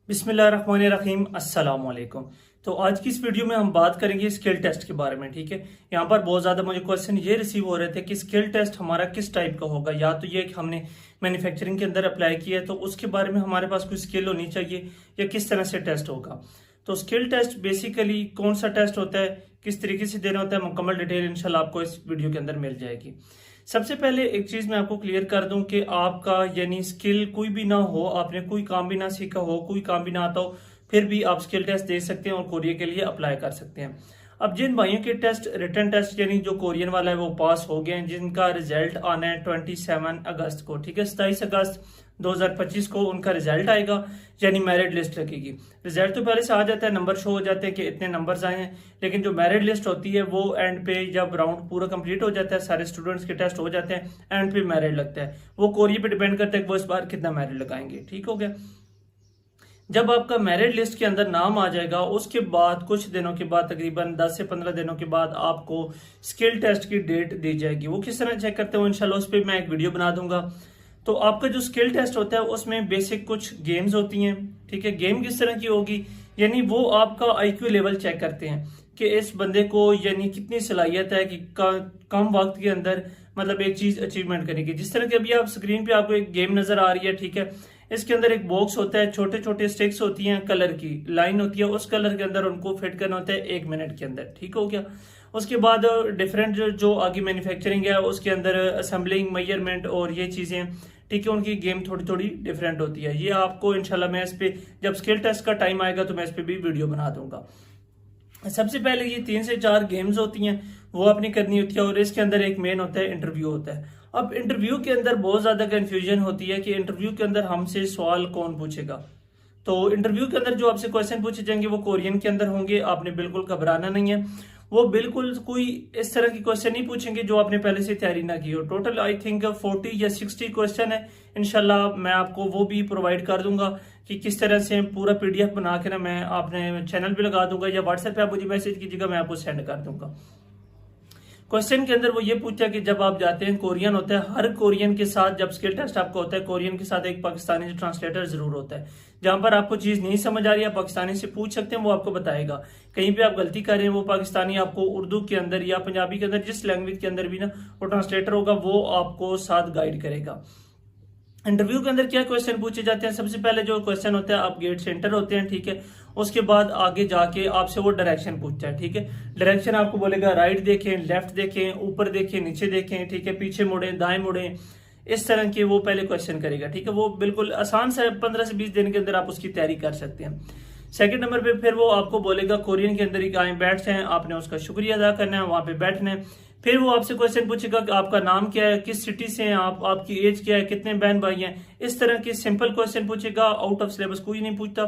बिस्मिल्लाहिर्रहमानिर्रहीम अस्सलाम वालेकुम। तो आज की इस वीडियो में हम बात करेंगे स्किल टेस्ट के बारे में। ठीक है, यहाँ पर बहुत ज़्यादा मुझे क्वेश्चन ये रिसीव हो रहे थे कि स्किल टेस्ट हमारा किस टाइप का होगा। या तो ये कि हमने मैन्युफैक्चरिंग के अंदर अप्लाई किया है तो उसके बारे में हमारे पास कोई स्किल होनी चाहिए या किस तरह से टेस्ट होगा। तो स्किल टेस्ट बेसिकली कौन सा टेस्ट होता है, किस तरीके से देना होता है, मुकम्मल डिटेल इंशाल्लाह आपको इस वीडियो के अंदर मिल जाएगी। सबसे पहले एक चीज मैं आपको क्लियर कर दूं कि आपका यानी स्किल कोई भी ना हो, आपने कोई काम भी ना सीखा हो, कोई काम भी ना आता हो, फिर भी आप स्किल टेस्ट दे सकते हैं और कोरियर के लिए अप्लाई कर सकते हैं। अब जिन भाइयों के टेस्ट रिटर्न टेस्ट यानी जो कोरियन वाला है वो पास हो गए हैं, जिनका रिजल्ट आना है 27 अगस्त को, ठीक है, 27 अगस्त 2025 को उनका रिजल्ट आएगा, यानी मेरिट लिस्ट लगेगी। रिजल्ट तो पहले से आ जाता है, नंबर शो हो जाते हैं कि इतने नंबर्स आए हैं, लेकिन जो मेरिट लिस्ट होती है वो एंड पे जब राउंड पूरा कंप्लीट हो जाता है, सारे स्टूडेंट्स के टेस्ट हो जाते हैं, एंड पे मेरिट लगता है। वो कोरियर पे डिपेंड करता है कि वो इस बार कितना मेरिट लगाएंगे। ठीक हो गया। जब आपका मेरिट लिस्ट के अंदर नाम आ जाएगा उसके बाद कुछ दिनों के बाद, तकरीबन 10 से 15 दिनों के बाद, आपको स्किल टेस्ट की डेट दी जाएगी। वो किस तरह चेक करते हो इंशाल्लाह उस पर मैं एक वीडियो बना दूंगा। तो आपका जो स्किल टेस्ट होता है उसमें बेसिक कुछ गेम्स होती हैं। ठीक है, गेम किस तरह की होगी, यानी वो आपका आईक्यू लेवल चेक करते हैं कि इस बंदे को यानी कितनी सलाहियत है कि कम वक्त के अंदर मतलब एक चीज अचीवमेंट करने की। जिस तरह की अभी आप स्क्रीन पे आपको एक गेम नजर आ रही है, ठीक है, इसके अंदर एक बॉक्स होता है, छोटे छोटे स्टिक्स होती हैं, कलर की लाइन होती है, उस कलर के अंदर उनको फिट करना होता है 1 मिनट के अंदर। ठीक हो गया। उसके बाद डिफरेंट जो आगे मैन्युफैक्चरिंग है उसके अंदर असेंबलिंग, मेजरमेंट और ये चीजें, ठीक है, उनकी गेम थोड़ी थोड़ी डिफरेंट होती है। ये आपको इंशाल्लाह मैं इस पे जब स्किल टेस्ट का टाइम आएगा तो मैं इस पे भी वीडियो बना दूंगा। सबसे पहले ये 3 से 4 गेम्स होती हैं, वो आपने करनी होती है, और इसके अंदर एक मेन होता है इंटरव्यू होता है। अब इंटरव्यू के अंदर बहुत ज्यादा कंफ्यूजन होती है कि इंटरव्यू के अंदर हमसे सवाल कौन पूछेगा। तो इंटरव्यू के अंदर जो आपसे क्वेश्चन पूछे जाएंगे वो कोरियन के अंदर होंगे, आपने बिल्कुल घबराना नहीं है। वो बिल्कुल कोई इस तरह की क्वेश्चन नहीं पूछेंगे जो आपने पहले से तैयारी ना की हो। टोटल आई थिंक 40 या 60 क्वेश्चन है। इंशाल्लाह मैं आपको वो भी प्रोवाइड कर दूंगा कि किस तरह से पूरा पीडीएफ बना के ना मैं अपने चैनल पे लगा दूंगा, या व्हाट्सएप पे आप मुझे मैसेज कीजिएगा, मैं आपको सेंड कर दूंगा। क्वेश्चन के अंदर वो ये पूछा कि जब आप जाते हैं, कोरियन होता है, हर कोरियन के साथ जब स्किल टेस्ट आपका होता है, कोरियन के साथ एक पाकिस्तानी ट्रांसलेटर जरूर होता है। जहां पर आपको चीज नहीं समझ आ रही है पाकिस्तानी से पूछ सकते हैं, वो आपको बताएगा। कहीं पे आप गलती कर रहे हैं, वो पाकिस्तानी आपको उर्दू के अंदर या पंजाबी के अंदर, जिस लैंग्वेज के अंदर भी ना वो ट्रांसलेटर होगा, वो आपको साथ गाइड करेगा। इंटरव्यू के अंदर क्या क्वेश्चन पूछे जाते हैं, सबसे पहले जो क्वेश्चन होता है, आप गेट से एंटर होते हैं, ठीक है, उसके बाद आगे जाके आपसे वो डायरेक्शन पूछता है। ठीक है, डायरेक्शन आपको बोलेगा राइट देखें, लेफ्ट देखें, ऊपर देखें, नीचे देखें, ठीक है, पीछे मुड़े, दाएं मुड़े, इस तरह के वो पहले क्वेश्चन करेगा। ठीक है, वो बिल्कुल आसान से 15 से 20 दिन के अंदर आप उसकी तैयारी कर सकते हैं। सेकंड नंबर पे फिर वो आपको बोलेगा कोरियन के अंदर ही आए बैठ जाएं, आपने उसका शुक्रिया अदा करना है, वहां पे बैठना है। फिर वो आपसे क्वेश्चन पूछेगा कि आपका नाम क्या है, किस सिटी से हैं आप, आपकी एज क्या है, कितने बहन भाई हैं, इस तरह के सिंपल क्वेश्चन पूछेगा। आउट ऑफ सिलेबस कोई नहीं पूछता।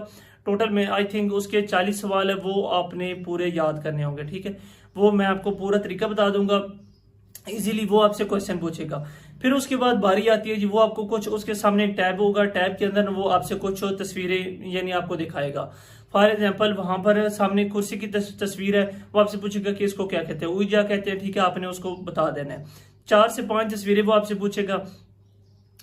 टोटल में आई थिंक उसके 40 सवाल है, वो आपने पूरे याद करने होंगे। ठीक है, वो मैं आपको पूरा तरीका बता दूंगा, इजीली वो आपसे क्वेश्चन पूछेगा। फिर उसके बाद बारी आती है जी, वो आपको कुछ उसके सामने एक टैब होगा, टैब के अंदर वो आपसे कुछ तस्वीरें यानी आपको दिखाएगा। फॉर एग्जाम्पल वहां पर सामने कुर्सी की तस्वीर है, वो आपसे पूछेगा कि इसको क्या कहते हैं, ऊर्जा कहते हैं। ठीक है, आपने उसको बता देना है। 4 से 5 तस्वीरें वो आपसे पूछेगा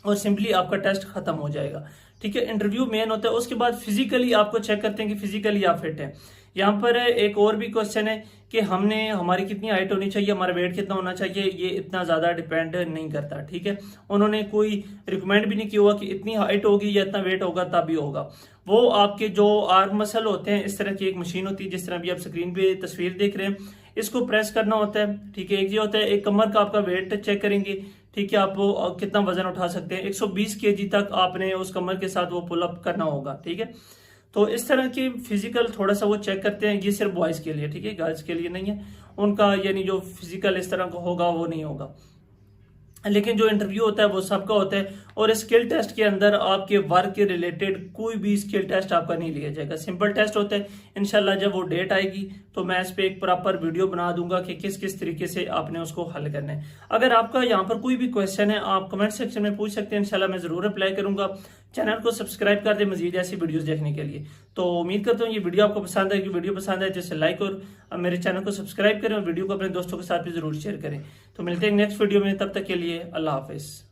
और सिंपली आपका टेस्ट खत्म हो जाएगा। ठीक है, इंटरव्यू मेन होता है। उसके बाद फिजिकली आपको चेक करते हैं कि फिजिकली आप फिट है। यहाँ पर एक और भी क्वेश्चन है कि हमारी कितनी हाइट होनी चाहिए, हमारा वेट कितना होना चाहिए, ये इतना ज्यादा डिपेंड नहीं करता। ठीक है, उन्होंने कोई रिकमेंड भी नहीं किया हुआ कि इतनी हाइट होगी या इतना वेट होगा तभी होगा। वो आपके जो आर्म मसल होते हैं, इस तरह की एक मशीन होती है, जिस तरह भी आप स्क्रीन पे तस्वीर देख रहे हैं, इसको प्रेस करना होता है। ठीक है, एक ये होता है, एक कमर का आपका वेट चेक करेंगे। ठीक है, आप कितना वजन उठा सकते हैं, 120 केजी तक आपने उस कमर के साथ वो पुल अप करना होगा। ठीक है, तो इस तरह की फिजिकल थोड़ा सा वो चेक करते हैं। ये सिर्फ बॉयज के लिए, ठीक है, गर्ल्स के लिए नहीं है। उनका यानी जो फिजिकल इस तरह का होगा वो नहीं होगा, लेकिन जो इंटरव्यू होता है वो सबका होता है। और स्किल टेस्ट के अंदर आपके वर्क के रिलेटेड कोई भी स्किल टेस्ट आपका नहीं लिया जाएगा, सिंपल टेस्ट होता है। इंशाल्लाह जब वो डेट आएगी तो मैं इस पे एक प्रॉपर वीडियो बना दूंगा कि किस किस तरीके से आपने उसको हल करना है। अगर आपका यहाँ पर कोई भी क्वेश्चन है आप कमेंट सेक्शन में पूछ सकते हैं, इंशाल्लाह मैं जरूर रिप्लाई करूंगा। चैनल को सब्सक्राइब कर दे मजीद ऐसी वीडियोस देखने के लिए। तो उम्मीद करता हूँ ये वीडियो आपको पसंद है। वीडियो पसंद है जैसे लाइक और मेरे चैनल को सब्सक्राइब करें और वीडियो को अपने दोस्तों के साथ भी जरूर शेयर करें। तो मिलते हैं नेक्स्ट वीडियो में, तब तक के लिए अल्लाह हाफिज।